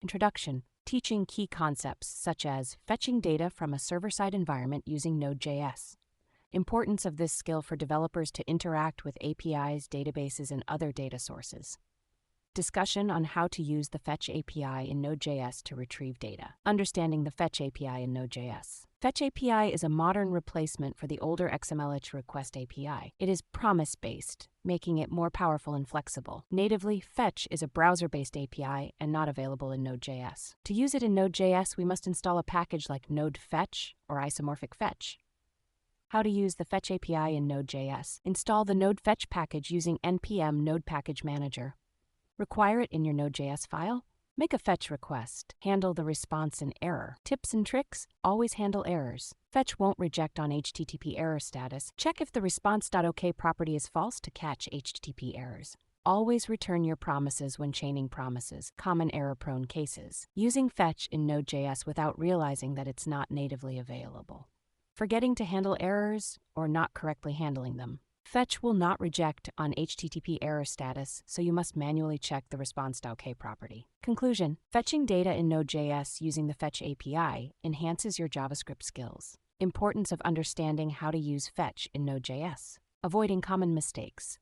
Introduction, teaching key concepts such as fetching data from a server-side environment using node.js. Importance of this skill for developers to interact with APIs, databases, and other data sources. Discussion on how to use the Fetch API in Node.js to retrieve data. Understanding the Fetch API in Node.js. Fetch API is a modern replacement for the older XML request API. It is promise-based, making it more powerful and flexible. Natively, Fetch is a browser-based API and not available in Node.js. To use it in Node.js, we must install a package like nodefetch or isomorphic fetch. How to use the Fetch API in Node.js. Install the nodefetch package using npm node package manager. Require it in your Node.js file? Make a fetch request. Handle the response and error. Tips and tricks: always handle errors. Fetch won't reject on HTTP error status. Check if the response.ok property is false to catch HTTP errors. Always return your promises when chaining promises, common error-prone cases. Using fetch in Node.js without realizing that it's not natively available. Forgetting to handle errors or not correctly handling them. Fetch will not reject on HTTP error status, so you must manually check the response.ok property. Conclusion: fetching data in Node.js using the Fetch API enhances your JavaScript skills. Importance of understanding how to use fetch in Node.js. Avoiding common mistakes.